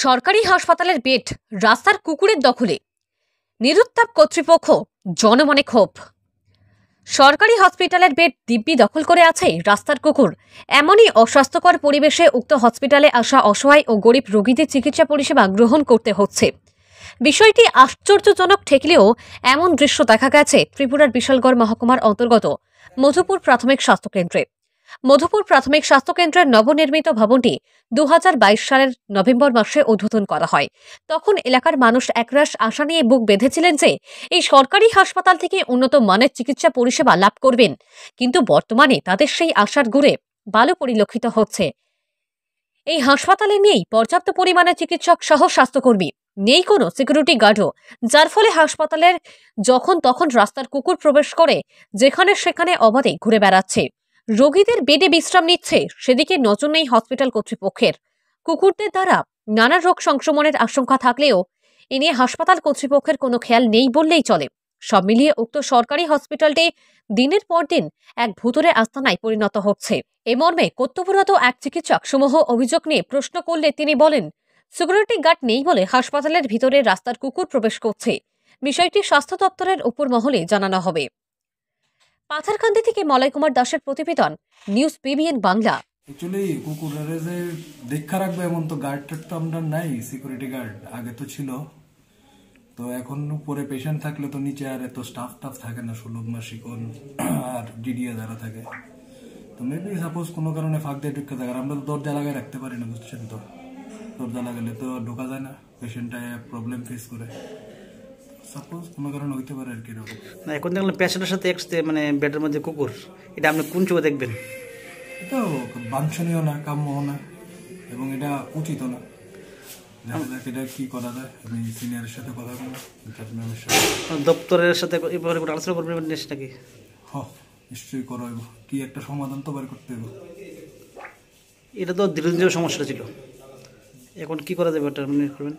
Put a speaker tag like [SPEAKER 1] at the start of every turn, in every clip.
[SPEAKER 1] সরকারি হাসপাতালের বেড রাস্তার কুকুরের দখলে, নিরুত্তাপ কর্তৃপক্ষ, জনমনে ক্ষোভ। সরকারি হসপিটালের বেড দিব্যি দখল করে আছে রাস্তার কুকুর। এমনই অস্বাস্থ্যকর পরিবেশে উক্ত হসপিটালে আসা অসহায় ও গরিব রোগীদের চিকিৎসা পরিষেবা গ্রহণ করতে হচ্ছে। বিষয়টি আশ্চর্যজনক ঠেকলেও এমন দৃশ্য দেখা গেছে ত্রিপুরার বিশালগড় মহকুমার অন্তর্গত মধুপুর প্রাথমিক স্বাস্থ্যকেন্দ্রে। মধুপুর প্রাথমিক স্বাস্থ্যকেন্দ্রের নবনির্মিত ভবনটি 2022 সালের নভেম্বর মাসে উদ্বোধন করা হয়। তখন এলাকার মানুষ একরাশ আশা নিয়ে বুক বেঁধেছিলেন যে এই সরকারি হাসপাতাল থেকে উন্নত মানের চিকিৎসা পরিষেবা লাভ করবেন, কিন্তু বর্তমানে তাদের সেই আশার গুড়ে বালু পরিলক্ষিত হচ্ছে। এই হাসপাতালে নেই পর্যাপ্ত পরিমাণে চিকিৎসক সহ স্বাস্থ্যকর্মী, নেই কোনো সিকিউরিটি গার্ডও, যার ফলে হাসপাতালের যখন তখন রাস্তার কুকুর প্রবেশ করে যেখানে সেখানে অবাধে ঘুরে বেড়াচ্ছে। রোগীদের বেডে বিশ্রাম নিচ্ছে, সেদিকে নজর নেই হসপিটাল কর্তৃপক্ষের। কুকুরদের দ্বারা নানা রোগ সংক্রমণের আশঙ্কা থাকলেও এ নিয়ে হাসপাতাল কর্তৃপক্ষের কোনো খেয়াল নেই বললেই চলে। সব মিলিয়ে উক্ত সরকারি হসপিটালটি দিনের পর দিন এক ভুতুড়ে আস্তানায় পরিণত হচ্ছে। এ মর্মে কর্তব্যরত এক চিকিৎসক সমূহ অভিযোগ নিয়ে প্রশ্ন করলে তিনি বলেন, সিকিউরিটি গার্ড নেই বলে হাসপাতালের ভিতরে রাস্তার কুকুর প্রবেশ করছে। বিষয়টি স্বাস্থ্য দপ্তরের উপর মহলে জানানো হবে। পাথারকান্দি থেকে মলয় কুমার দাসের প্রতিবেদন, নিউজ পিবিএন বাংলা।
[SPEAKER 2] অ্যাকচুয়ালি কুকুরের যে দেখা রাখবে এমন তো গার্ড তো আমরা নাই, সিকিউরিটি গার্ড আগে তো ছিল, তো এখন উপরে পেশেন্ট থাকলে তো নিচে আর এত স্টাফ থাকে না, সুলভ মাসিকন আর ডিডিএ যারা থাকে, তো মেবি সাপোজ কোনো কারণে ফাঁক দিয়ে ঢুকে থাকে, আমরা তো দরজা লাগাই রাখতে পারি না, বুঝছেন তো, দরজা লাগালে তো ঢোকা যায় না, পেশেন্টটা প্রবলেম ফেস করে, সাপোজ কোনো কারণে হইতে পারে আর কি। এরকম
[SPEAKER 3] না, এখন দেখলাম পেশেন্টের সাথে মানে বেডের মধ্যে কুকুর, এটা আপনি কোন চোখে দেখবেন?
[SPEAKER 2] এটা বাঞ্ছনীয় না, কাম্য না, এবং এটা উচিত না। এটা কি করা যায়, আমি সিনিয়রের সাথে কথা বলবো, ম্যামের সাথে,
[SPEAKER 3] দপ্তরের সাথে এবারে আলোচনা করবেন নাকি?
[SPEAKER 2] নিশ্চয়ই করবো, কি একটা সমাধান তো বের করতে হবে।
[SPEAKER 3] এটা তো দীর্ঘদিনের সমস্যাটা ছিল, এখন কি করা যাবে এটা করবেন?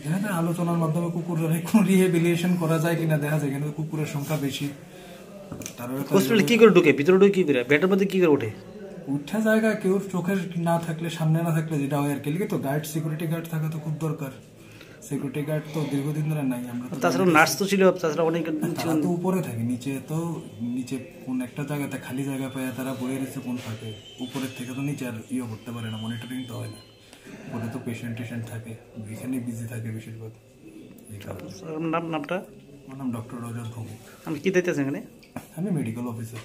[SPEAKER 2] এখানে আলোচনার মাধ্যমে কুকুরের কোনো রিহেবিলিটেশন করা যায় কিনা দেখা যায়, কিন্তু কুকুরের সংখ্যা বেশি।
[SPEAKER 3] হসপিটালে কি করে ঢুকে, ভিতরে ঢুকে কি করে, বেডের মধ্যে কি করে ওঠে?
[SPEAKER 2] উঠা জায়গা কেউ চোখের না থাকলে, সামনে না থাকলে যেটা হয় আর কি, লিখে তো গার্ড, সিকিউরিটি গার্ড থাকা তো খুব দরকার। সিকিউরিটি গার্ড তো দীর্ঘদিন ধরে নাই। আমরা
[SPEAKER 3] তাছাড়া নার্স তো ছিল, তাছাড়া অনেক
[SPEAKER 2] তো উপরে থাকে, নিচে তো নিচে কোন একটা জায়গাতে খালি জায়গা পায় তারা বয়ে রয়েছে কোন থাকে, উপরের থেকে তো নিচে আর করতে পারে না, মনিটরিং তো হয় না, উপরে তো পেশেন্ট থাকে, এখানে বিজি থাকে বেশিরভাগ।
[SPEAKER 3] নামটা?
[SPEAKER 2] আমার নাম ডক্টর রজত ভৌমিক।
[SPEAKER 3] আমি কি দিতেছেন এখানে?
[SPEAKER 2] আমি মেডিকেল অফিসার।